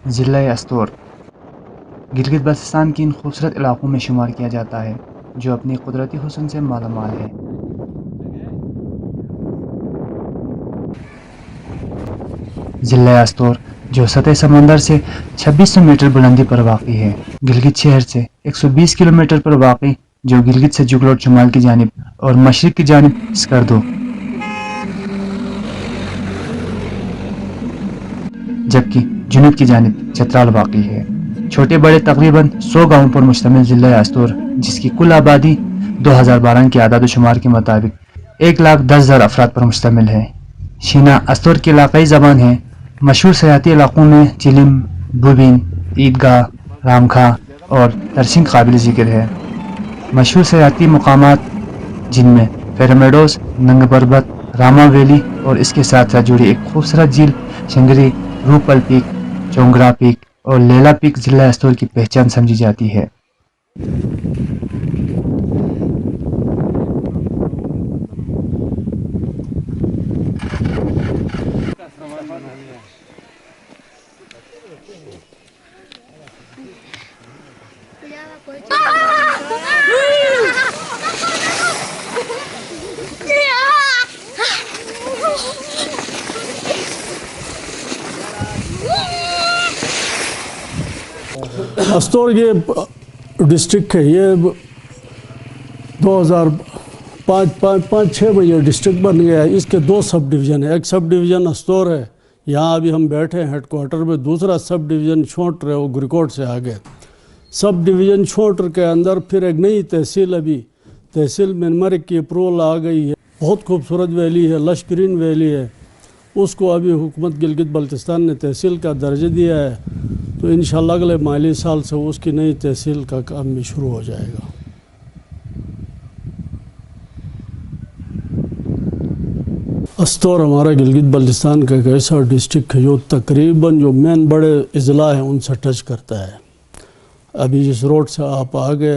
ضلع استور گلگت بلتستان کی ان خوبصورت علاقوں میں شمار کیا جاتا ہے جو اپنی قدرتی حسن سے مالا مال ہے۔ ضلع استور جو سطح سمندر سے 2600 میٹر بلندی پر واقع ہے، گلگت شہر سے 120 کلومیٹر پر واقع، جو گلگت سے جگلوٹ شمال کی جانب اور مشرق کی جانب سکردو، جبکہ جنوب کی جانب چترال واقع ہے۔ چھوٹے بڑے تقریباً 100 گاؤں پر مشتمل ضلع استور، جس کی کل آبادی 2012 کے اعداد و شمار کے مطابق 1,10,000 افراد پر مشتمل ہے۔ شینا استور کی علاقائی زبان ہے۔ مشہور سیاحتی علاقوں میں چلم، بوبین، عیدگاہ، رامکھا اور ترسنگ قابل ذکر ہے۔ مشہور سیاحتی مقامات جن میں پیرامیڈوز، ننگ پربت، راما ویلی اور اس کے ساتھ ساتھ جڑی ایک خوبصورت جھیل شنگری، روپل پیک، چونگرا پیک اور لیلا پیک ضلع استور کی پہچان سمجھی جاتی ہے۔ استور یہ ڈسٹرکٹ ہے، یہ 2005-6 میں یہ ڈسٹرکٹ بن گیا ہے۔ اس کے 2 سب ڈویژن ہیں، ایک سب ڈویژن استور ہے، یہاں ابھی ہم بیٹھے ہیں ہیڈ کوارٹر میں، دوسرا سب ڈویژن چھوٹر ہے، وہ گریکوٹ سے آگے۔ سب ڈویژن چھوٹر کے اندر پھر ایک نئی تحصیل، ابھی تحصیل منمرک کی اپروول آ گئی ہے، بہت خوبصورت ویلی ہے، لش گرین ویلی ہے، اس کو ابھی حکومت گلگت بلتستان نے تحصیل کا درجہ دیا ہے، تو انشاءاللہ اگلے مالی سال سے اس کی نئی تحصیل کا کام بھی شروع ہو جائے گا۔ استور ہمارا گلگت بلتستان کا ایک ایسا ڈسٹرکٹ ہے جو تقریباً جو مین بڑے اضلاع ہیں ان سے ٹچ کرتا ہے۔ ابھی جس روڈ سے آپ آگے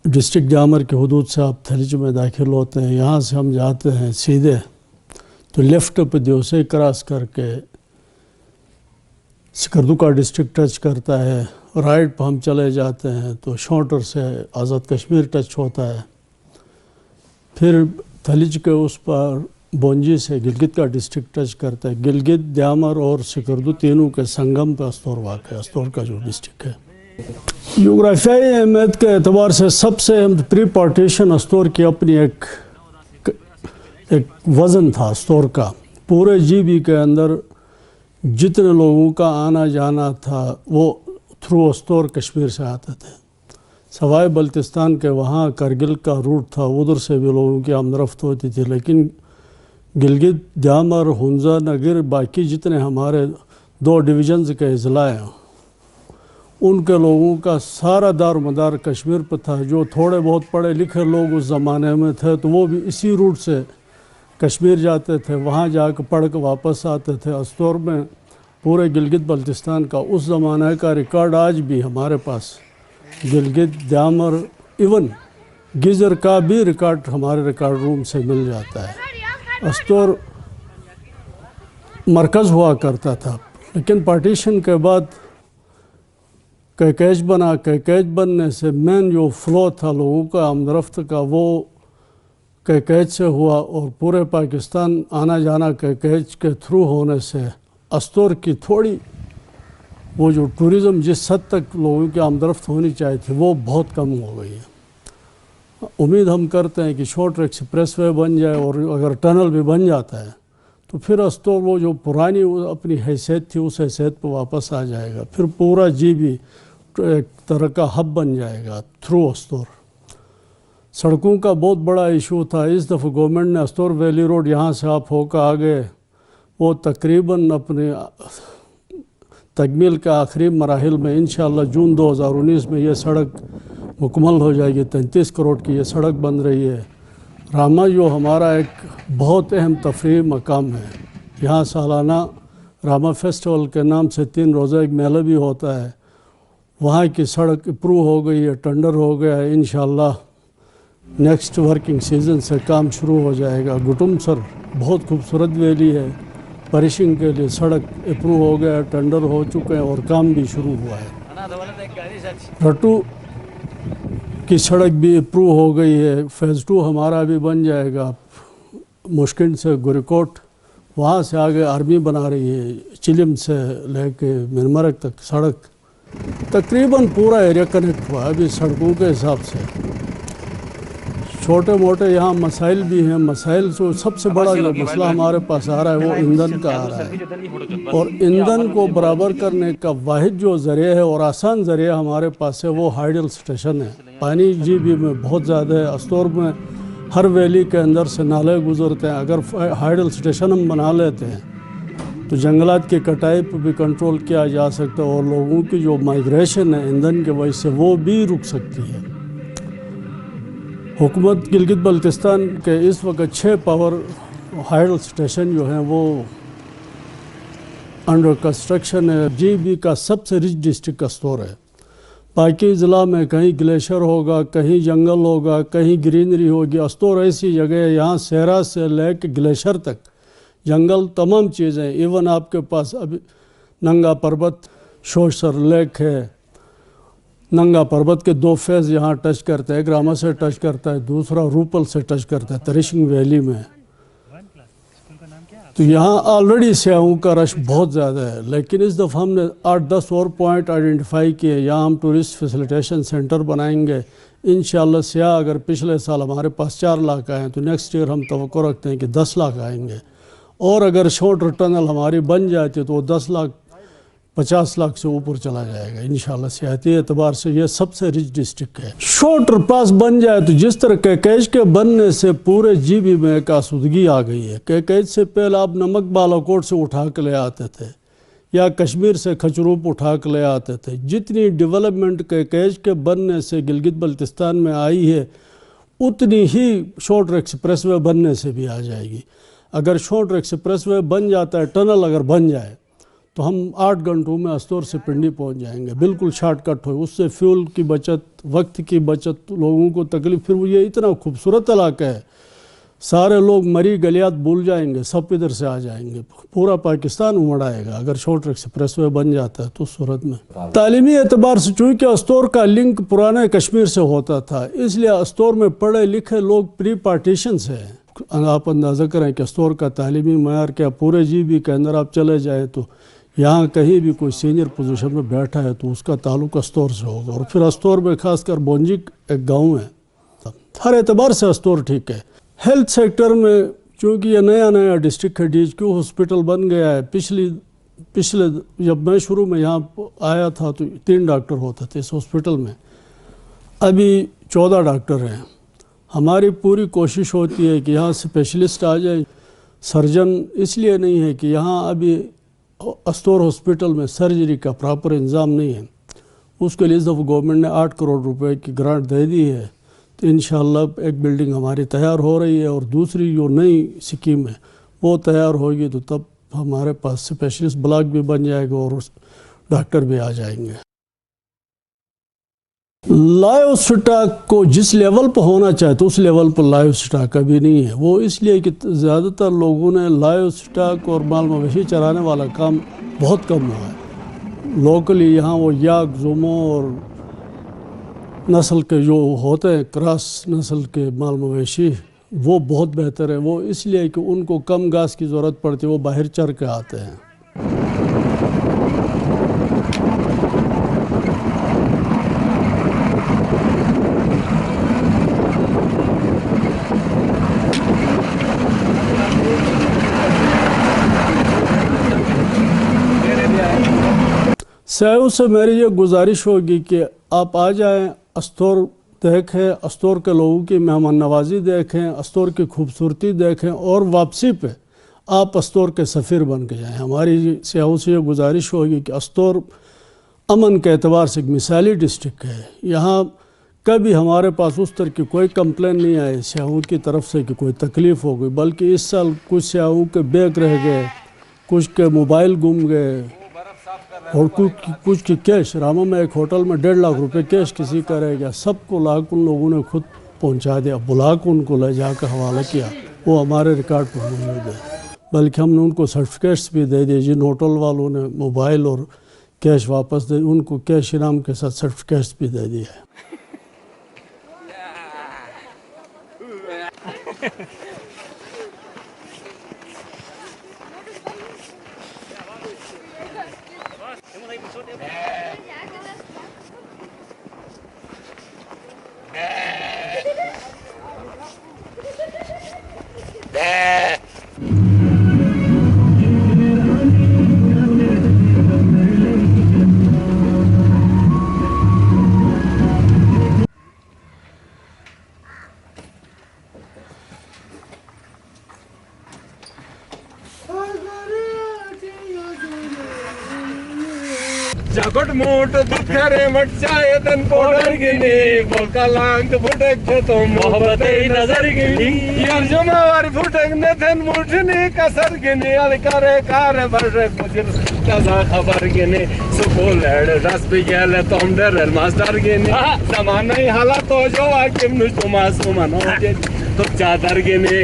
ڈسٹرکٹ جامر کے حدود سے آپ تھلج میں داخل ہوتے ہیں، یہاں سے ہم جاتے ہیں سیدھے تو لیفٹ پہ دیوسے کراس کر کے سکردو کا ڈسٹرکٹ ٹچ کرتا ہے، رائٹ پہ ہم چلے جاتے ہیں تو شونٹر سے آزاد کشمیر ٹچ ہوتا ہے، پھر تھلج کے اس پر بونجی سے گلگت کا ڈسٹرکٹ ٹچ کرتا ہے۔ گلگت، دیامر اور سکردو تینوں کے سنگم پہ استور واقع ہے، استور کا جو ڈسٹرکٹ ہے۔ جغرافیائی اہمیت کے اعتبار سے سب سے اہم پری پارٹیشن استور کی اپنی ایک وزن تھا استور کا، پورے جی بی کے اندر جتنے لوگوں کا آنا جانا تھا وہ تھرو استور کشمیر سے آتے تھے، سوائے بلتستان کے وہاں کرگل کا روٹ تھا، ادھر سے بھی لوگوں کی آمد رفت ہوتی تھی، لیکن گلگت، دیامر، ہنزا، نگر، باقی جتنے ہمارے 2 ڈویژنز کے اضلاع ہیں ان کے لوگوں کا سارا دار مدار کشمیر پہ تھا۔ جو تھوڑے بہت پڑھے لکھے لوگ اس زمانے میں تھے تو وہ بھی اسی روٹ سے کشمیر جاتے تھے، وہاں جا کے پڑھ کے واپس آتے تھے۔ استور میں پورے گلگت بلتستان کا اس زمانے کا ریکارڈ آج بھی ہمارے پاس، گلگت، دیامر، ایون گیزر کا بھی ریکارڈ ہمارے ریکارڈ روم سے مل جاتا ہے۔ استور مرکز ہوا کرتا تھا، لیکن پارٹیشن کے بعد کیکیج بنا، کیکیج بننے سے مین جو فلو تھا لوگوں کا آمد رفت کا وہ کیکیج سے ہوا، اور پورے پاکستان آنا جانا کیکیج کے تھرو ہونے سے استور کی تھوڑی وہ جو ٹورزم جس حد تک لوگوں کی آمد رفت ہونی چاہیے تھی وہ بہت کم ہو گئی ہے۔ امید ہم کرتے ہیں کہ شارٹ ایکسپریس وے بن جائے اور اگر ٹنل بھی بن جاتا ہے تو پھر استور وہ جو پرانی اپنی حیثیت تھی اس حیثیت پہ واپس آ جائے گا، پھر پورا جی بھی ایک طرح کا ہب بن جائے گا تھرو استور۔ سڑکوں کا بہت بڑا ایشو تھا، اس دفعہ گورنمنٹ نے استور ویلی روڈ یہاں سے آپ ہو کے آگے وہ تقریباً اپنے تکمیل کے آخری مراحل میں انشاءاللہ جون 2019 میں یہ سڑک مکمل ہو جائے گی۔ 33 کروڑ کی یہ سڑک بن رہی ہے۔ راما جو ہمارا ایک بہت اہم تفریحی مقام ہے، یہاں سالانہ راما فیسٹیول کے نام سے 3 روزہ ایک میلہ بھی ہوتا ہے، وہاں کی سڑک اپروو ہو گئی ہے، ٹینڈر ہو گیا ہے، انشاءاللہ نیکسٹ ورکنگ سیزن سے کام شروع ہو جائے گا۔ گٹم سر بہت خوبصورت ویلی ہے، परिशिंग के लिए सड़क अप्रूव हो गया, टेंडर हो चुके हैं और काम भी शुरू हुआ है। रटू की सड़क भी अप्रूव हो गई है, फ़ेज़ 2 हमारा भी बन जाएगा। मुश्किल से गुरकोट, वहाँ से आगे आर्मी बना रही है, चिलिम से लेके मिनमरक तक सड़क, तकरीबन पूरा एरिया कनेक्ट हुआ है अभी सड़कों के हिसाब से। छोटे मोटे यहाँ मसाइल भी हैं। मसाइल जो सबसे बड़ा जो मसला हमारे पास आ रहा है वो ईंधन का आ रहा है, और ईंधन को बराबर करने का वाहिद जो ज़रिया है और आसान ज़रिया हमारे पास है वो हाइडल स्टेशन है। पानी जीबी में बहुत ज़्यादा है। अस्तोर में हर वैली के अंदर से नाले गुजरते हैं। अगर हाइडल स्टेशन हम बना लेते हैं तो जंगलात की कटाई पर भी कंट्रोल किया जा सकता है, और लोगों की जो माइग्रेशन है ईंधन की वजह से वो भी रुक सकती है। हुकूमत गिलगित बल्तिस्तान के इस वक्त 6 पावर हाइडल स्टेशन जो हैं वो अंडर कंस्ट्रक्शन है। जीबी का सबसे रिच डिस्ट्रिक्ट अस्तोर है। बाकी ज़िला में कहीं ग्लेशियर होगा, कहीं जंगल होगा, कहीं ग्रीनरी होगी। अस्तोर ऐसी जगह है यहाँ सहरा से लेकर ग्लेशियर तक जंगल, तमाम चीज़ें। इवन आपके पास अभी नंगा पर्वत, शोशर लेक है। नंगा पर्वत के 2 फेज़ यहाँ टच करते हैं, एक रामा से टच करता है, दूसरा रूपल से टच करता है तरिशिंग वैली में। तो यहाँ ऑलरेडी स्याहों का रश बहुत ज़्यादा है, लेकिन इस दफ़ा हमने 8-10 और पॉइंट आइडेंटिफाई किए। यहाँ हम टूरिस्ट फैसिलिटेशन सेंटर बनाएंगे इंशाअल्लाह। स्याह अगर पिछले साल हमारे पास 4 लाख आए तो नेक्स्ट ईयर हम तवक्को रखते हैं कि 10 लाख आएंगे, और अगर शॉर्ट टनल हमारी बन जाती तो 10 लाख 50 लाख से ऊपर चला जाएगा इंशाअल्लाह। सियाहती एतबार से ये सबसे रिच डिस्ट्रिक्ट है। शॉर्ट पास बन जाए तो जिस तरह कैकेज के बनने से पूरे जीबी में एक आसूदगी आ गई है। कैकेज से पहले आप नमक बालाकोट से उठा के ले आते थे या कश्मीर से खचरूप उठा के ले आते थे। जितनी डेवलपमेंट कैकेज के बनने से गिलगित बल्तिस्तान में आई है उतनी ही शॉर्ट एक्सप्रेस वे बनने से भी आ जाएगी। अगर शॉर्ट एक्सप्रेस वे बन जाता है, टनल अगर बन जाए तो हम 8 घंटों में अस्तोर से पिंडी पहुंच जाएंगे, बिल्कुल शॉर्टकट हो। उससे फ्यूल की बचत, वक्त की बचत, लोगों को तकलीफ। फिर ये इतना खूबसूरत इलाका है, सारे लोग मरी गलियात भूल जाएंगे, सब इधर से आ जाएंगे, पूरा पाकिस्तान उमड़ आएगा अगर शॉर्ट एक्सप्रेस वे बन जाता है तो सूरत में। तालीमी एतबार से चूँकि अस्तोर का लिंक पुराने कश्मीर से होता था, इसलिए अस्तोर में पढ़े लिखे लोग प्री पार्टीशन से हैं। आप अंदाज़ा करें कि अस्तोर का तालीमी मयार क्या, पूरे जीबी के अंदर आप चले जाए तो यहाँ कहीं भी कोई सीनियर पोजीशन में बैठा है तो उसका ताल्लुक अस्तोर से होगा। और फिर अस्तोर में खासकर बोंजी एक गांव है, हर एतबार से अस्तोर ठीक है। हेल्थ सेक्टर में चूँकि ये नया डिस्ट्रिक्ट है, DHQ हॉस्पिटल बन गया है। पिछले जब मैं शुरू में यहाँ आया था तो 3 डॉक्टर होते थे इस हॉस्पिटल में, अभी 14 डॉक्टर हैं। हमारी पूरी कोशिश होती है कि यहाँ स्पेशलिस्ट आ जाए। सर्जन इसलिए नहीं है कि यहाँ अभी अस्तोर हॉस्पिटल में सर्जरी का प्रॉपर इंतज़ाम नहीं है। उसके लिए इस दफ़ा गवर्नमेंट ने 8 करोड़ रुपए की ग्रांट दे दी है, तो इंशाअल्लाह एक बिल्डिंग हमारी तैयार हो रही है, और दूसरी जो नई स्कीम है वो तैयार होगी तो तब हमारे पास स्पेशलिस्ट ब्लॉक भी बन जाएगा और डॉक्टर भी आ जाएंगे। लाइव स्टॉक को जिस लेवल पर होना चाहे तो उस लेवल पर लाइव स्टॉक अभी नहीं है। वो इसलिए कि ज़्यादातर लोगों ने लाइव स्टॉक और माल मवेशी चराने वाला काम बहुत कम हुआ है। लोकली यहाँ वो याक, जुमो और नस्ल के जो होते हैं क्रॉस नस्ल के माल मवेशी वो बहुत बेहतर है। वो इसलिए कि उनको कम घास की ज़रूरत पड़ती है, वो बाहर चर के आते हैं। सैयद से मेरी ये गुजारिश होगी कि आप आ जाएं, अस्तोर देखें, अस्तोर के लोगों की मेहमान नवाजी देखें, अस्तोर की खूबसूरती देखें, और वापसी पे आप अस्तोर के सफ़ीर बन के जाएं। हमारी सैयद से ये गुजारिश होगी कि अस्तोर अमन के एतबार से एक मिसाली डिस्ट्रिक्ट है। यहाँ कभी हमारे पास उस तरह की कोई कंप्लेन नहीं आई सैयद की तरफ से कि कोई तकलीफ़ हो गई, बल्कि इस साल कुछ सैयद के बैग रह गए, कुछ के मोबाइल गुम गए, और कुछ की कैश। रामा में एक होटल में 1.5 लाख रुपए कैश किसी का रह गया, सबको लाख उन लोगों ने खुद पहुंचा दिया, बुला के उनको ले जाकर हवाला किया। वो हमारे रिकॉर्ड पर मौजूद है। بلکہ ہم نے ان کو سرٹیفکیٹس بھی دے دیے جن ہوٹل والوں نے موبائل اور کیش واپس دے ان کو کیش انعام کے ساتھ سرٹیفکیٹس بھی دے دیے ہیں. Jagot moot dutkare mat chaye dan powder gini bolka lang futak chatum mohabbatein nazar gini yar jumawar futak nathan mutni kasar gini al kare kare barre mujir kaza khabar gini sukul ed ras bi gele tom der master gini zamana halat to jo akim nu tumas mano تو چادر گنے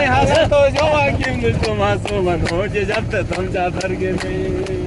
حالت تو جو آگیم نشتو معصومن ہو جب تم چادر گنے